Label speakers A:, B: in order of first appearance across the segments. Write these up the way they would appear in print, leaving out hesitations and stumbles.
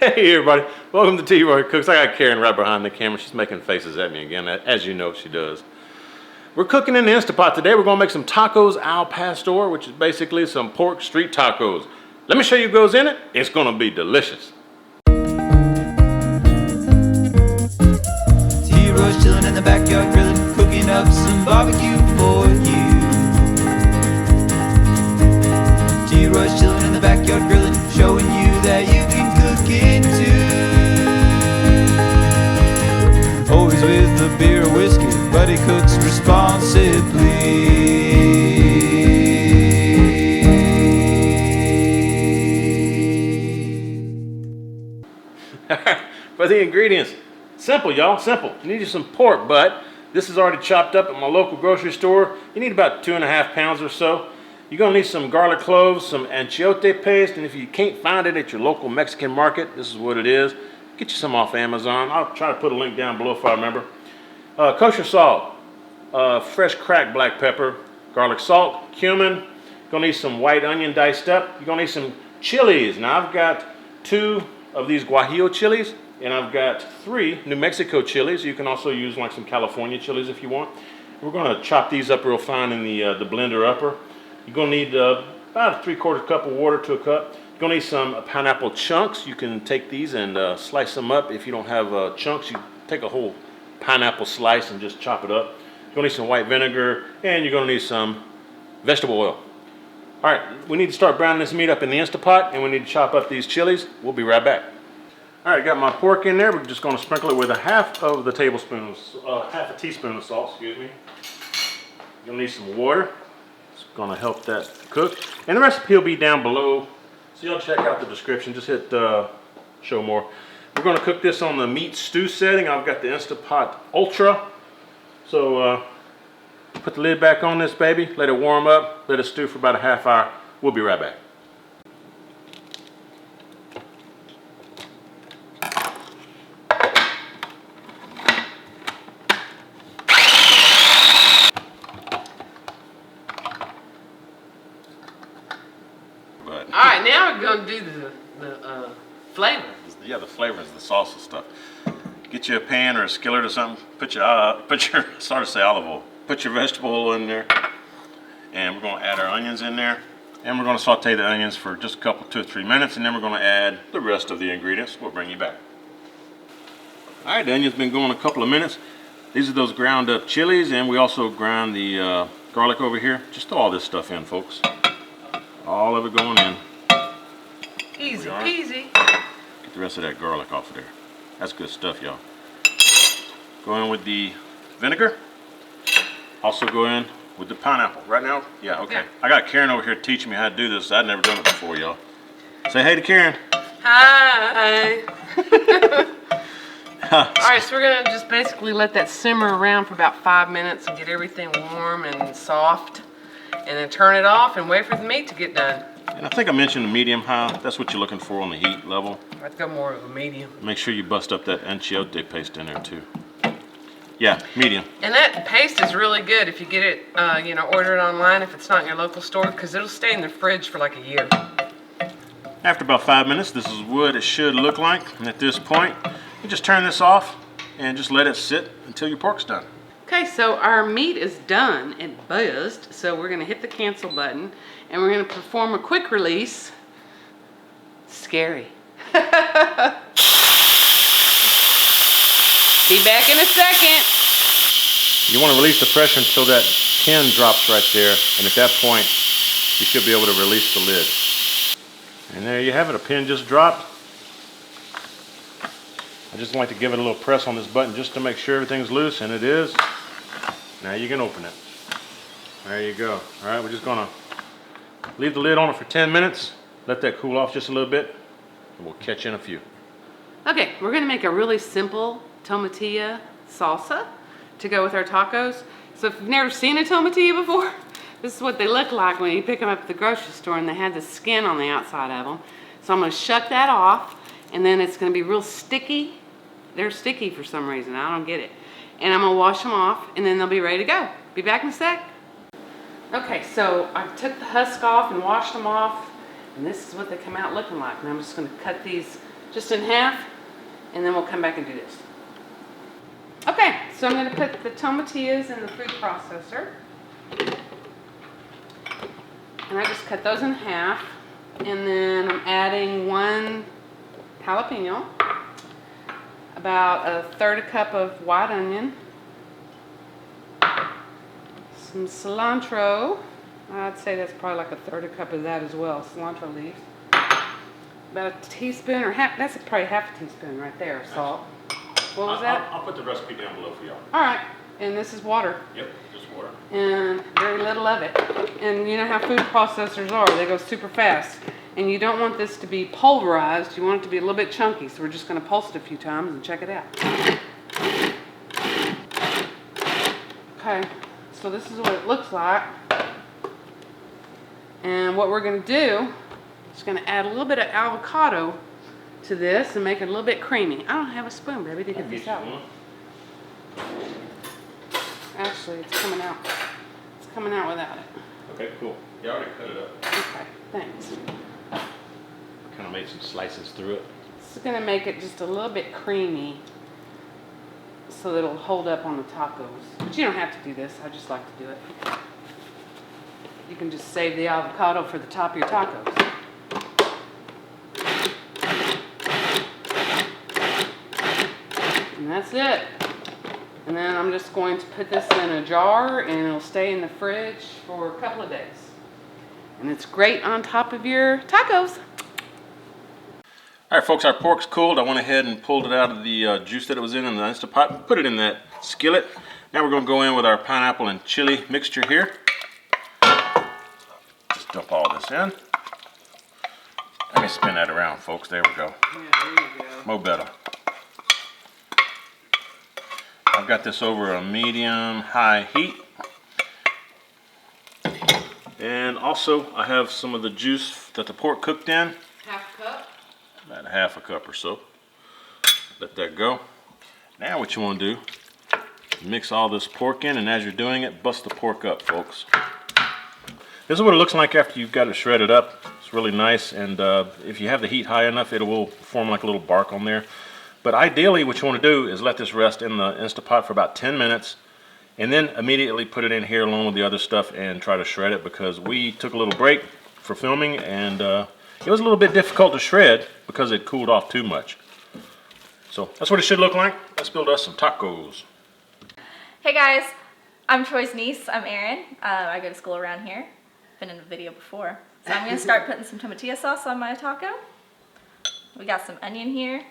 A: Hey everybody, welcome to T-Roy Cooks. I got Karen right behind the camera. She's making faces at me again, as you know she does. We're cooking in the InstaPot today. We're gonna make some tacos al pastor, which is basically some pork street tacos. Let me show you what goes in it. It's gonna be delicious.
B: T-Roy's chilling in the backyard grilling, cooking up some barbecue for you. T-Roy's chilling in the backyard grilling, showing you that you can cook it too. Always with a beer or whiskey, but he cooks responsibly.
A: For the ingredients, simple y'all, simple. You need some pork butt. This is already chopped up at my local grocery store. You need about 2.5 pounds or so. You're gonna need some garlic cloves, some Achiote paste, and if you can't find it at your local Mexican market, this is what it is. Get you some off Amazon. I'll try to put a link down below if I remember. Kosher salt, fresh cracked black pepper, garlic salt, cumin. Gonna need some white onion diced up. You're gonna need some chilies. Now I've got 2 of these Guajillo chilies, and I've got 3 New Mexico chilies. You can also use like some California chilies if you want. We're gonna chop these up real fine in the blender upper. You're gonna need about a 3/4 cup of water to a cup. You're gonna need some pineapple chunks. You can take these and slice them up. If you don't have chunks, you take a whole pineapple slice and just chop it up. You're gonna need some white vinegar, and you're gonna need some vegetable oil. All right, we need to start browning this meat up in the InstaPot, and we need to chop up these chilies. We'll be right back. All right, got my pork in there. We're just gonna sprinkle it with half a teaspoon of salt, excuse me. You'll need some water. It's gonna help that cook. And the recipe will be down below, so y'all check out the description. Just hit show more. We're gonna cook this on the meat stew setting. I've got the InstaPot Ultra. So put the lid back on this baby, let it warm up, let it stew for about a half hour. We'll be right back.
C: Alright, now we're going to do the flavor.
A: Yeah, the flavors, the salsa stuff. Get you a pan or a skillet or something. Put your sorry to say olive oil. Put your vegetable oil in there, and we're going to add our onions in there, and we're going to saute the onions for just a couple, 2 or 3 minutes, and then we're going to add the rest of the ingredients. We'll bring you back. All right, the onion's been going a couple of minutes. These are those ground up chilies, and we also ground the garlic over here. Just throw all this stuff in, folks. All of it going in.
C: Easy peasy.
A: Get the rest of that garlic off of there. That's good stuff, y'all. Go in with the vinegar. Also go in with the pineapple. Right now? Yeah, okay. Yeah. I got Karen over here teaching me how to do this. I'd never done it before, y'all. Say hey to Karen.
C: Hi. Alright, so we're going to just basically let that simmer around for about 5 minutes and get everything warm and soft. And then turn it off and wait for the meat to get done.
A: And I think I mentioned the medium high. That's what you're looking for on the heat level.
C: I'd go more of a medium.
A: Make sure you bust up that Achiote paste in there too. Yeah, medium.
C: And that paste is really good if you get it, order it online if it's not in your local store, because it'll stay in the fridge for like a year.
A: After about 5 minutes, this is what it should look like. And at this point, you just turn this off and just let it sit until your pork's done.
D: Okay, so our meat is done and buzzed, so we're gonna hit the cancel button and we're gonna perform a quick release. Scary. Be back in a second.
A: You want to release the pressure until that pin drops right there, and at that point, you should be able to release the lid. And there you have it, a pin just dropped. I just like to give it a little press on this button just to make sure everything's loose, and it is. Now you can open it. There you go. All right, we're just gonna leave the lid on it for 10 minutes, let that cool off just a little bit, and we'll catch you in a few.
D: Okay, we're gonna make a really simple tomatillo salsa to go with our tacos. So if you've never seen a tomatillo before, this is what they look like when you pick them up at the grocery store, and they have the skin on the outside of them. So I'm gonna shuck that off, and then it's gonna be real sticky. They're sticky for some reason, I don't get it. And I'm gonna wash them off, and then they'll be ready to go. Be back in a sec. Okay, so I took the husk off and washed them off, and this is what they come out looking like. And I'm just gonna cut these just in half, and then we'll come back and do this. Okay, so I'm going to put the tomatillas in the food processor. And I just cut those in half. And then I'm adding 1 jalapeno, about 1/3 cup of white onion, some cilantro. I'd say that's probably like 1/3 cup of that as well, cilantro leaves. About a teaspoon or half, that's probably half a teaspoon right there of salt. What was that?
A: I'll put the recipe down below for y'all.
D: All right, and this is water.
A: Yep, just water.
D: And very little of it. And you know how food processors are, they go super fast. And you don't want this to be pulverized, you want it to be a little bit chunky, so we're just going to pulse it a few times and check it out. Okay, so this is what it looks like. And what we're going to do is going to add a little bit of avocado to this and make it a little bit creamy. I don't have a spoon, baby, to get this out. Actually, it's coming out. It's coming out without it.
A: Okay, cool. You already cut it up.
D: Okay, thanks.
A: Kind of made some slices through it.
D: This is going to make it just a little bit creamy so that it'll hold up on the tacos. But you don't have to do this. I just like to do it. You can just save the avocado for the top of your tacos. And that's it. And then I'm just going to put this in a jar and it'll stay in the fridge for a couple of days. And it's great on top of your tacos.
A: All right, folks, our pork's cooled. I went ahead and pulled it out of the juice that it was in the InstaPot and put it in that skillet. Now we're going to go in with our pineapple and chili mixture here. Just dump all this in. Let me spin that around, folks. There we go.
D: Yeah, there you go.
A: Mo better. I've got this over a medium-high heat. And also, I have some of the juice that the pork cooked in.
D: Half a cup.
A: About 1/2 cup or so. Let that go. Now what you want to do, mix all this pork in, and as you're doing it, bust the pork up, folks. This is what it looks like after you've got it shredded up. It's really nice, and if you have the heat high enough, it will form like a little bark on there. But ideally, what you want to do is let this rest in the InstaPot for about 10 minutes, and then immediately put it in here along with the other stuff and try to shred it, because we took a little break for filming, and it was a little bit difficult to shred because it cooled off too much. So that's what it should look like. Let's build us some tacos.
E: Hey guys, I'm Troy's niece. I'm Erin. I go to school around here. Been in a video before. So I'm going to start putting some tomatillo sauce on my taco. We got some onion here,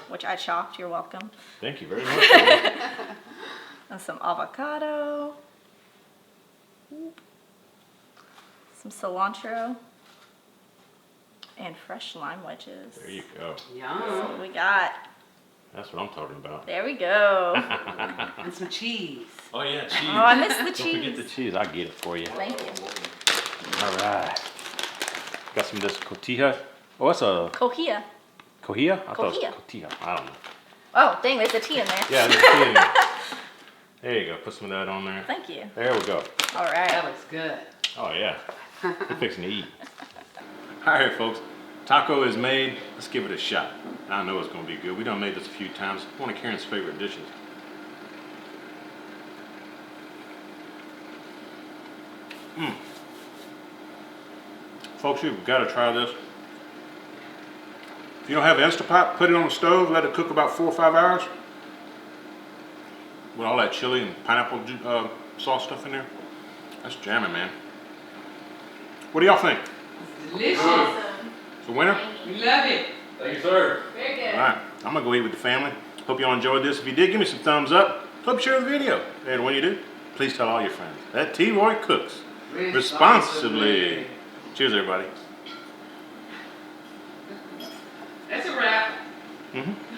E: which I chopped. You're welcome.
A: Thank you very much.
E: And some avocado. Some cilantro. And fresh lime wedges.
A: There you go.
E: That's
D: Yum.
E: what we got.
A: That's what I'm talking about.
E: There we go.
D: And some cheese.
A: Oh yeah, cheese.
E: Oh, I missed the
A: Don't forget
E: cheese.
A: the cheese. I'll get it for you.
E: Thank you.
A: All right. Got some of this cotija. Oh, that's a
E: Cotija.
A: cojilla? I thought it was
E: Cotija.
A: cotija. I don't know.
E: Oh, dang, there's a T in there.
A: Yeah, there's tea in there. There you go. Put some of that on there.
E: Thank you.
A: There we go.
E: All
D: That
E: right.
D: looks good.
A: Oh yeah. We're fixing to eat. All right, folks. Taco is made. Let's give it a shot. I know it's going to be good. We done made this a few times. One of Karen's favorite dishes. Folks, you've got to try this. If you don't have InstaPot, put it on the stove, let it cook about 4 or 5 hours. With all that chili and pineapple sauce stuff in there. That's jamming, man. What do y'all think?
D: Delicious.
A: It's a winner?
D: We love it.
A: Thank you, sir.
E: Very good.
A: All right, I'm gonna go eat with the family. Hope y'all enjoyed this. If you did, give me some thumbs up. Hope you share the video. And when you do, please tell all your friends. That T-Roy cooks responsibly. Cheers, everybody.
D: That's a wrap.
A: Mm-hmm.